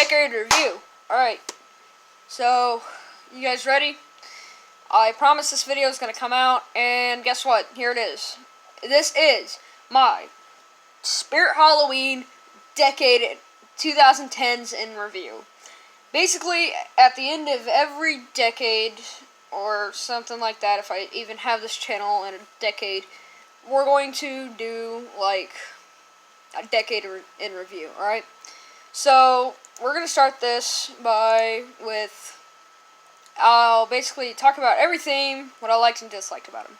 Decade Review. Alright, so, you guys ready? I promised this video is going to come out, and guess what? Here it is. This is my Spirit Halloween Decade 2010s in review. Basically, at the end of every decade, or something like that, if I even have this channel in a decade, we're going to do, like, a decade in review, alright? So, we're going to start this with I'll basically talk about everything, what I liked and disliked about him.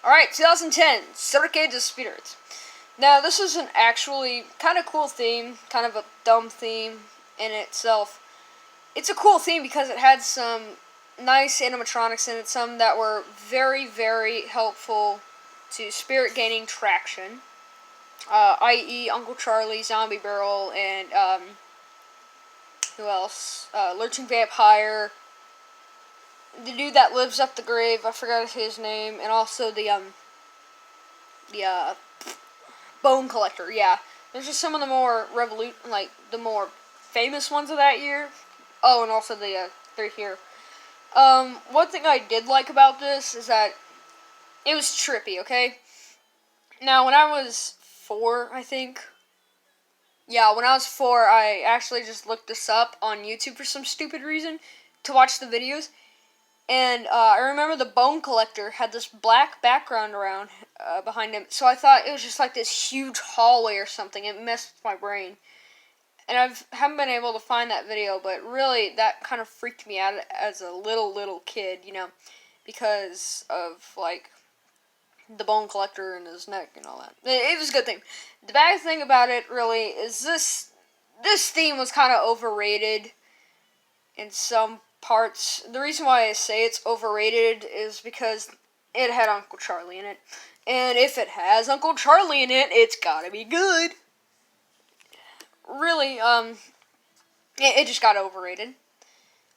Alright, 2010, Cirque du Spirit. Now, this is an actually kind of cool theme, kind of a dumb theme in itself. It's a cool theme because it had some nice animatronics in it, some that were very, very helpful to Spirit gaining traction. I.e. Uncle Charlie, Zombie Barrel, and, who else? Lurching Vampire, the dude that lives up the grave, I forgot his name, and also the Bone Collector, yeah. There's just some of the more the more famous ones of that year. Oh, and also the, three here. One thing I did like about this is that it was trippy, okay? Now, when I was 4, I think. Yeah, when I was 4, I actually just looked this up on YouTube for some stupid reason to watch the videos. And I remember the Bone Collector had this black background around behind him, so I thought it was just like this huge hallway or something. It messed with my brain. And I haven't been able to find that video, but really that kind of freaked me out as a little kid, you know, because of, like, the Bone Collector and his neck and all that. It was a good thing. The bad thing about it, really, is this theme was kind of overrated in some parts. The reason why I say it's overrated is because it had Uncle Charlie in it. And if it has Uncle Charlie in it, it's gotta be good. Really, it just got overrated.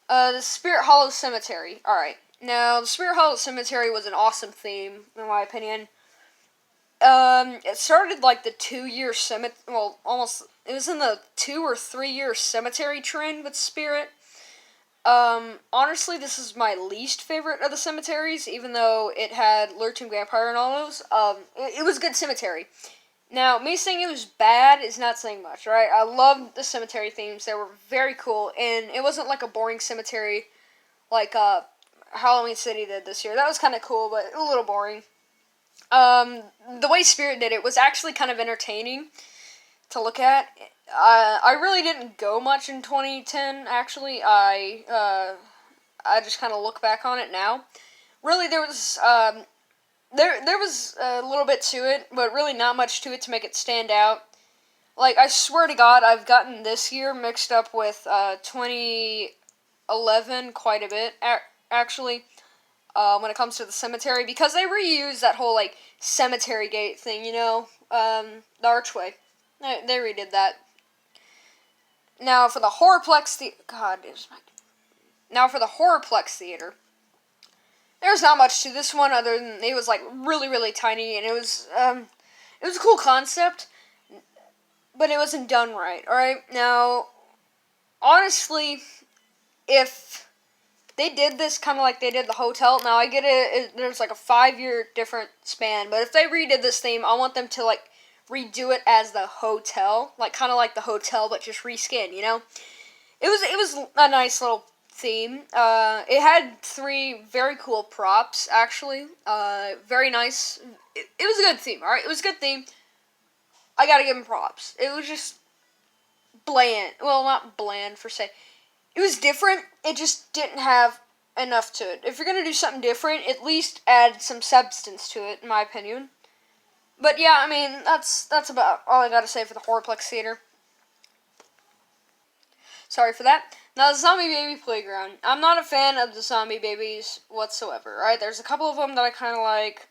The Spirit Hollow Cemetery. Alright. Now, the Spirit Hollow Cemetery was an awesome theme, in my opinion. It started like the 2-year cemetery, well, almost, it was in the 2 or 3 year cemetery trend with Spirit. Honestly, this is my least favorite of the cemeteries, even though it had Lurching Vampire and all those. It was a good cemetery. Now, me saying it was bad is not saying much, right? I loved the cemetery themes. They were very cool, and it wasn't like a boring cemetery like, Halloween City did this year. That was kind of cool, but a little boring. The way Spirit did it was actually kind of entertaining to look at. I really didn't go much in 2010, actually. I just kind of look back on it now. Really, there was a little bit to it, but really not much to it to make it stand out. Like, I swear to God, I've gotten this year mixed up with 2011 quite a bit, actually, when it comes to the cemetery, because they reused that whole, like, cemetery gate thing, you know, the archway. They redid that. Now, for the Horrorplex Theater, there's not much to this one other than it was, like, really tiny, and it was a cool concept, but it wasn't done right, alright? Now, honestly, if they did this kind of like they did the hotel, now I get it, there's, like, a 5-year different span, but if they redid this theme, I want them to, like, redo it as the hotel, like, kind of like the hotel, but just reskin, you know? It was a nice little theme. It had 3 very cool props, actually. Very nice. It was a good theme, alright? It was a good theme. I gotta give him props. It was just bland. Well, not bland, per se. It was different. It just didn't have enough to it. If you're gonna do something different, at least add some substance to it, in my opinion. But yeah, I mean, that's about all I gotta say for the Horrorplex Theater. Sorry for that. Now, the Zombie Baby Playground. I'm not a fan of the Zombie Babies whatsoever, right? There's a couple of them that I kind of like.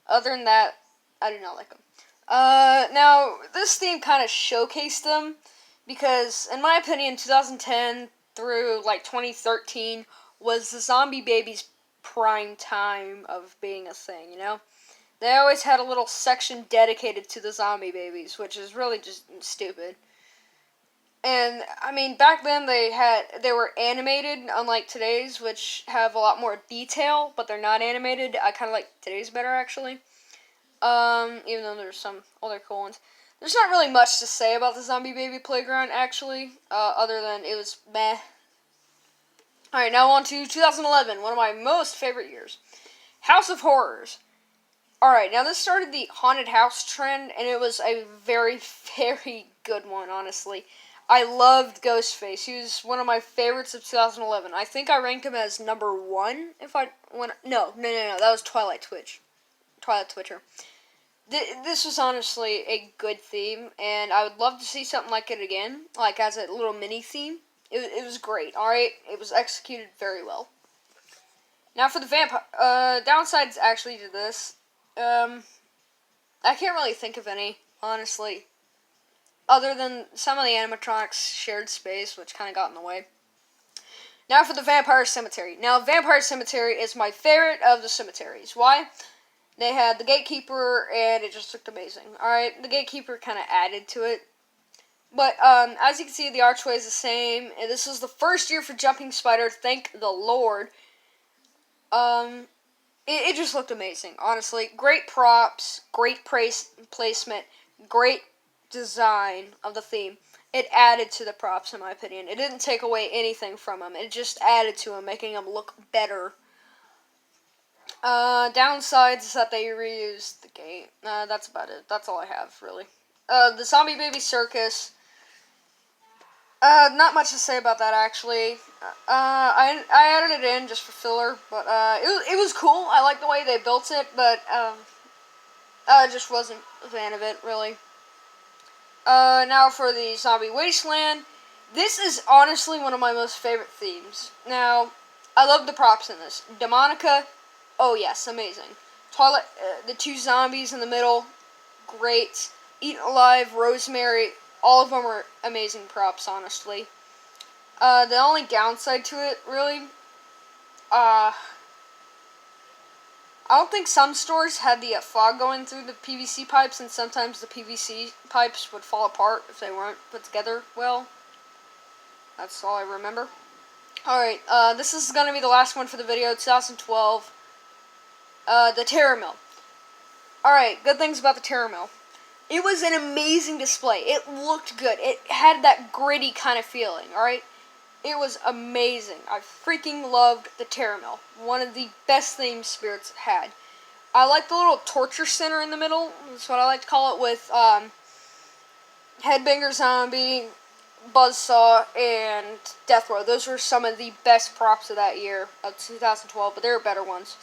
Other than that, I do not like them. Now, this theme kind of showcased them, because, in my opinion, 2010 through, like, 2013 was the Zombie Babies' prime time of being a thing, you know? They always had a little section dedicated to the Zombie Babies, which is really just stupid. And I mean, back then they were animated, unlike today's, which have a lot more detail, but they're not animated. I kind of like today's better, actually. Even though there's some other cool ones. There's not really much to say about the Zombie Baby Playground, actually, other than it was meh. Alright, now on to 2011, one of my most favorite years. House of Horrors. Alright, now this started the haunted house trend, and it was a very, very good one, honestly. I loved Ghostface. He was one of my favorites of 2011. I think I ranked him as number 1, no, that was Twilight Twitcher. This was honestly a good theme, and I would love to see something like it again, like as a little mini theme. It was great, alright? It was executed very well. Now for the vampire, downsides actually to this, I can't really think of any, honestly. Other than some of the animatronics shared space, which kind of got in the way. Now for the Vampire Cemetery. Now, Vampire Cemetery is my favorite of the cemeteries. Why? They had the Gatekeeper, and it just looked amazing. Alright, the Gatekeeper kind of added to it. But, as you can see, the archway is the same. And this was the first year for Jumping Spider, thank the Lord. It just looked amazing, honestly. Great props, great placement, great design of the theme. It added to the props, in my opinion. It didn't take away anything from them. It just added to them, making them look better. Downsides is that they reused the gate. That's about it. That's all I have, really. The Zombie Baby Circus. Not much to say about that, actually. I added it in just for filler, but, it was cool. I like the way they built it, but, I just wasn't a fan of it, really. Now for the Zombie Wasteland. This is honestly one of my most favorite themes. Now, I love the props in this. Demonica, oh yes, amazing. Twilight, the two zombies in the middle, great. Eaten Alive, Rosemary, all of them are amazing props, honestly. The only downside to it, really, I don't think some stores had the fog going through the PVC pipes, and sometimes the PVC pipes would fall apart if they weren't put together well. That's all I remember. Alright, this is going to be the last one for the video, 2012. The Terror Mill. Alright, good things about the Terror Mill. It was an amazing display. It looked good. It had that gritty kind of feeling, alright? It was amazing. I freaking loved the Terror Mill. One of the best themed spirits it had. I like the little torture center in the middle. That's what I like to call it, with Headbanger Zombie, Buzzsaw, and Death Row. Those were some of the best props of that year, of 2012, but there were better ones.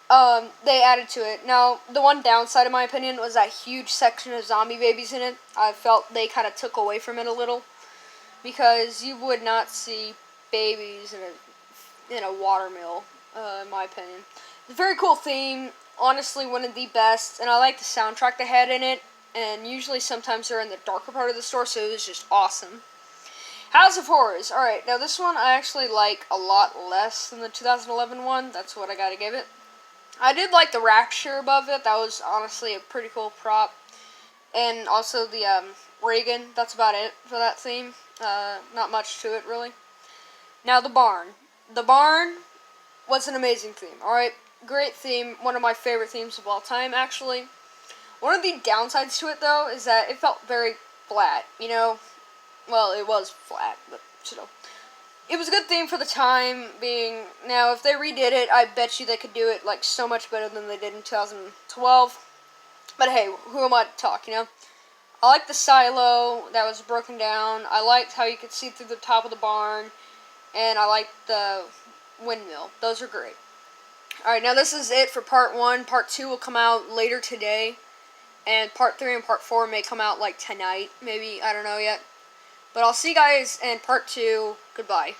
They added to it. Now, the one downside, in my opinion, was that huge section of zombie babies in it. I felt they kind of took away from it a little, because you would not see babies in a watermill, in my opinion. It's a very cool theme, honestly one of the best, and I like the soundtrack they had in it, and usually sometimes they're in the darker part of the store, so it was just awesome. House of Horrors. Alright, now this one I actually like a lot less than the 2011 one. That's what I gotta give it. I did like the Rapture above it. That was honestly a pretty cool prop. And also the Reagan. That's about it for that theme. Not much to it, really. Now, the Barn. The Barn was an amazing theme, alright? Great theme. One of my favorite themes of all time, actually. One of the downsides to it, though, is that it felt very flat, you know? Well, it was flat, but still. It was a good theme for the time being. Now, if they redid it, I bet you they could do it, like, so much better than they did in 2012. But hey, who am I to talk, you know? I liked the silo that was broken down. I liked how you could see through the top of the barn. And I liked the windmill. Those are great. Alright, now this is it for part 1. Part 2 will come out later today. And part 3 and part 4 may come out, like, tonight. Maybe, I don't know yet. But I'll see you guys in part 2. Goodbye.